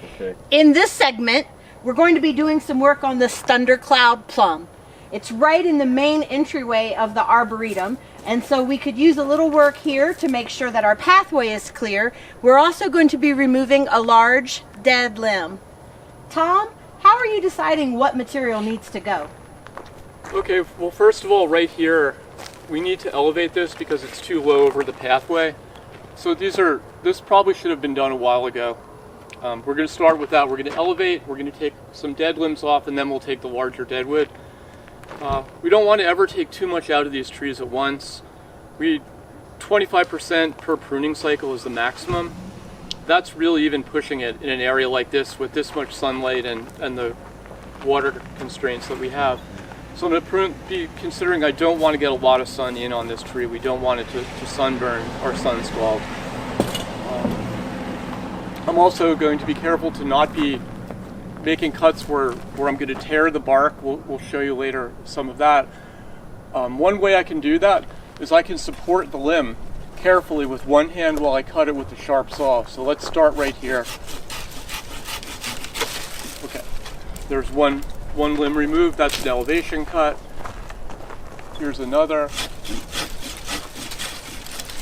Okay. In this segment, we're going to be doing some work on this Thundercloud plum. It's right in the main entryway of the arboretum, and so we could use a little work here to make sure that our pathway is clear. We're also going to be removing a large dead limb. Tom, how are you deciding what material needs to go? Okay, well, first of all, right here, we need to elevate this because it's too low over the pathway. So this probably should have been done a while ago. We're going to start with that. We're going to elevate, we're going to take some dead limbs off, and then we'll take the larger deadwood. We don't want to ever take too much out of these trees at once. 25% per pruning cycle is the maximum. That's really even pushing it in an area like this with this much sunlight and the water constraints that we have. So I'm going to be considering I don't want to get a lot of sun in on this tree. We don't want it to sunburn or sun scald. I'm also going to be careful to not be making cuts where I'm going to tear the bark. We'll show you later some of that. One way I can do that is I can support the limb carefully with one hand while I cut it with the sharp saw. So let's start right here. Okay, there's one limb removed. That's an elevation cut. Here's another.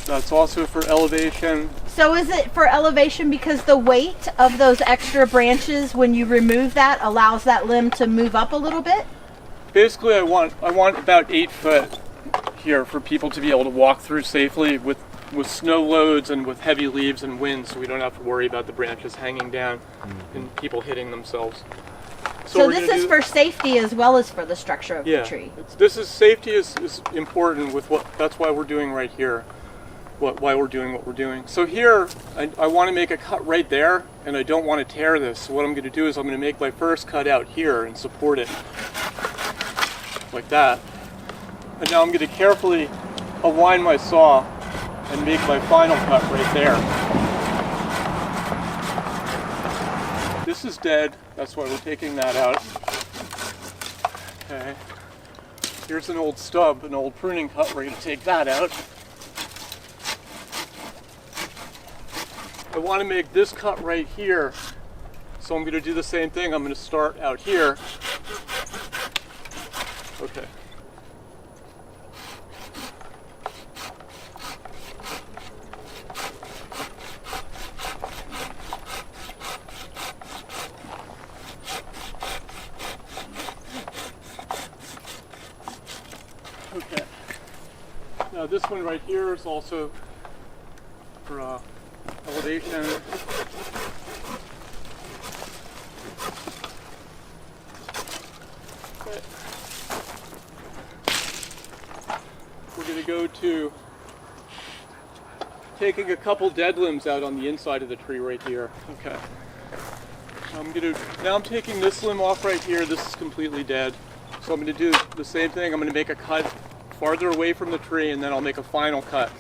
That's also for elevation. So is it for elevation because the weight of those extra branches, when you remove that, allows that limb to move up a little bit? Basically, I want about 8 foot here for people to be able to walk through safely with snow loads and with heavy leaves and wind, so we don't have to worry about the branches hanging down and people hitting themselves. So this is for safety as well as for the structure of the tree. Safety is important with that's why we're doing right here. Why we're doing what we're doing. So here, I want to make a cut right there, and I don't want to tear this. So what I'm going to do is I'm going to make my first cut out here and support it like that. And now I'm going to carefully align my saw and make my final cut right there. This is dead, that's why we're taking that out. Okay. Here's an old stub, an old pruning cut. We're going to take that out. I want to make this cut right here, so I'm going to do the same thing. I'm going to start out here. Okay. Okay. Now this one right here is also for elevation. Okay. We're going to go to taking a couple dead limbs out on the inside of the tree right here. Okay. Now I'm taking this limb off right here. This is completely dead. So I'm going to do the same thing. I'm going to make a cut farther away from the tree, and then I'll make a final cut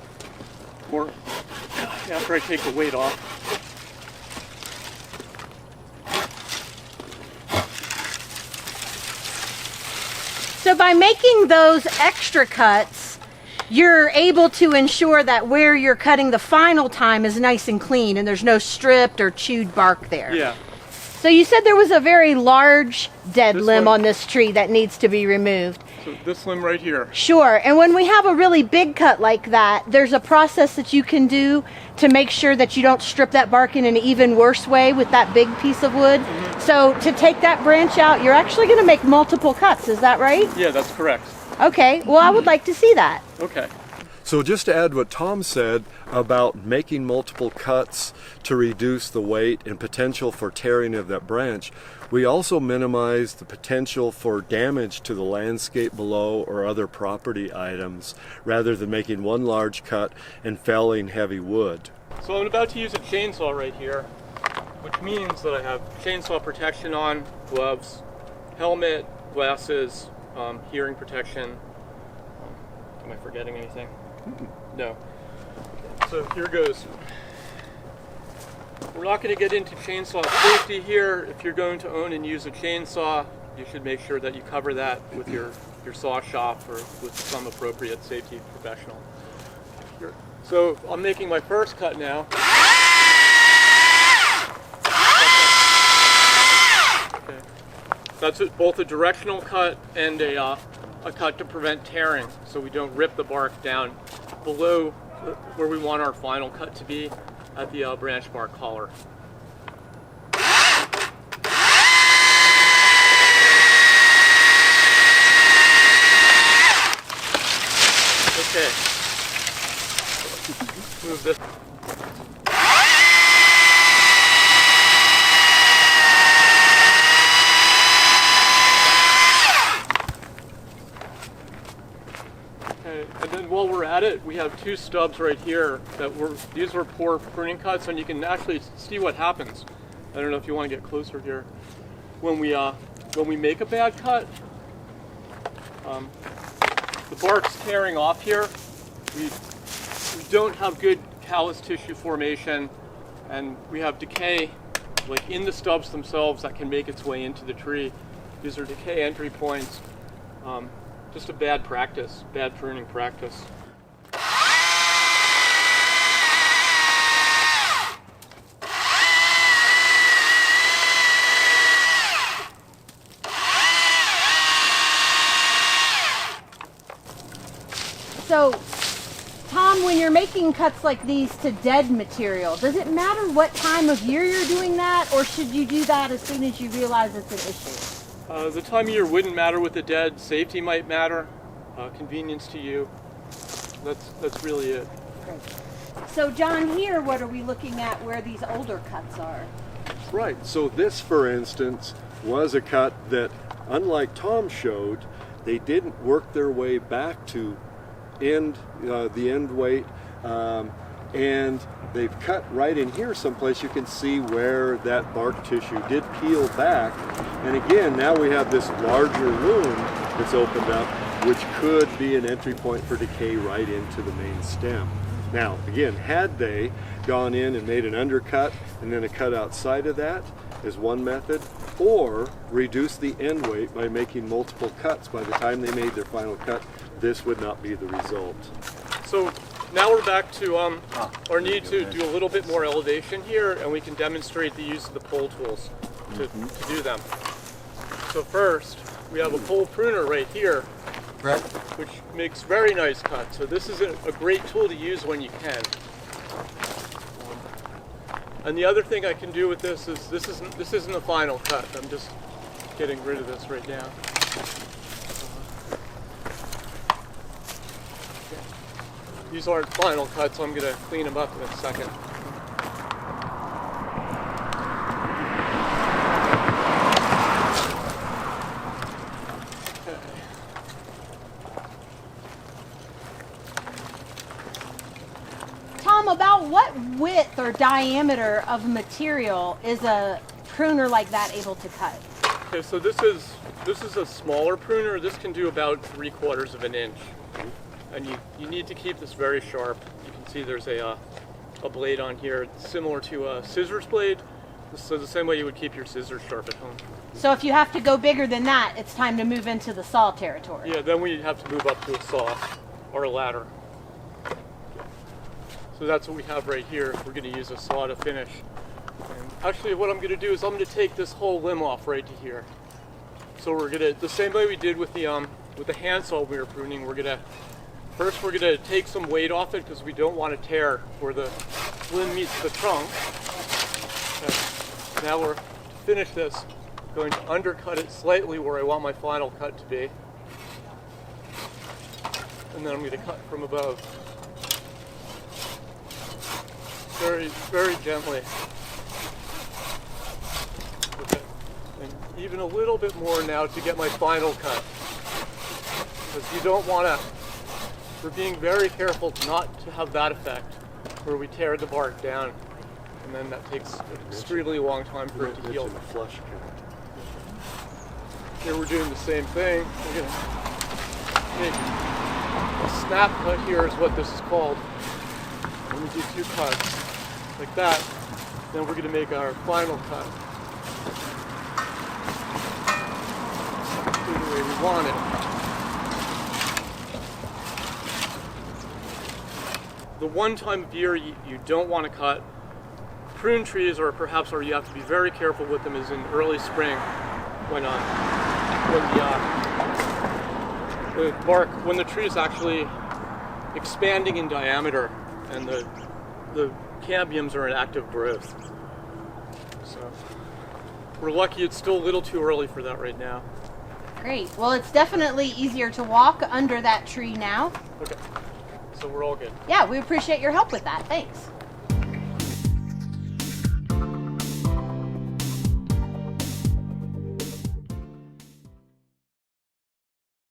after I take the weight off. So by making those extra cuts, you're able to ensure that where you're cutting the final time is nice and clean and there's no stripped or chewed bark there. Yeah. So you said there was a very large dead limb on this tree that needs to be removed. So this limb right here. Sure, and when we have a really big cut like that, there's a process that you can do to make sure that you don't strip that bark in an even worse way with that big piece of wood. Mm-hmm. So to take that branch out, you're actually going to make multiple cuts, is that right? Yeah, that's correct. Okay, well I would like to see that. Okay. So just to add what Tom said about making multiple cuts to reduce the weight and potential for tearing of that branch, we also minimize the potential for damage to the landscape below or other property items rather than making one large cut and felling heavy wood. So I'm about to use a chainsaw right here, which means that I have chainsaw protection on, gloves, helmet, glasses, hearing protection. Am I forgetting anything? No. So here goes. We're not going to get into chainsaw safety here. If you're going to own and use a chainsaw, you should make sure that you cover that with your saw shop or with some appropriate safety professional. Here. So I'm making my first cut now. That's both a directional cut and a cut to prevent tearing, so we don't rip the bark down below where we want our final cut to be at the branch bark collar. Okay. Move this. Okay, and then while we're at it, we have two stubs right here these were poor pruning cuts, and you can actually see what happens. I don't know if you want to get closer here. When we make a bad cut, the bark's tearing off here. We don't have good callus tissue formation, and we have decay like in the stubs themselves that can make its way into the tree. These are decay entry points. Just a bad practice, bad pruning practice. So, Tom, when you're making cuts like these to dead material, does it matter what time of year you're doing that, or should you do that as soon as you realize it's an issue? The time of year wouldn't matter with the dead. Safety might matter. Convenience to you. That's really it. Great. So, John, here, what are we looking at where these older cuts are? Right, so this, for instance, was a cut that, unlike Tom showed, they didn't work their way back to the end weight, and they've cut right in here someplace. You can see where that bark tissue did peel back, and again, now we have this larger wound that's opened up, which could be an entry point for decay right into the main stem. Now, again, had they gone in and made an undercut and then a cut outside of that is one method, or reduce the end weight by making multiple cuts by the time they made their final cut, this would not be the result. So now we're back to our need to do a little bit more elevation here, and we can demonstrate the use of the pole tools to do them. So first, we have a pole pruner right here, which makes very nice cuts. So this is a great tool to use when you can. And the other thing I can do with this is this isn't the final cut. I'm just getting rid of this right now. These aren't final cuts, so I'm going to clean them up in a second. Tom, about what width or diameter of material is a pruner like that able to cut? Okay, so this is a smaller pruner. This can do about 3/4 of an inch. And you need to keep this very sharp. You can see there's a blade on here similar to a scissors blade. So the same way you would keep your scissors sharp at home. So if you have to go bigger than that, it's time to move into the saw territory. Yeah, then we have to move up to a saw or a ladder. So that's what we have right here. We're going to use a saw to finish. And actually what I'm going to do is I'm going to take this whole limb off right to here. So we're going to, the same way we did with the handsaw we were pruning, we're going to take some weight off it because we don't want to tear where the limb meets the trunk. Okay. Now to finish this, going to undercut it slightly where I want my final cut to be. And then I'm going to cut from above. Very, very gently. Okay. And even a little bit more now to get my final cut. Because you don't want to, we're being very careful not to have that effect where we tear the bark down, and then that takes an extremely long time for it to heal. Flush cut. Here we're doing the same thing. We're going to make a snap cut here is what this is called. When we do 2 cuts like that, then we're going to make our final cut. Do the way we want it. The one time of year you don't want to cut prune trees, or perhaps where you have to be very careful with them, is in early spring when the bark, when the tree is actually expanding in diameter and the cambiums are in active growth. So we're lucky it's still a little too early for that right now. Great. Well, it's definitely easier to walk under that tree now. Okay, so we're all good. Yeah, we appreciate your help with that. Thanks.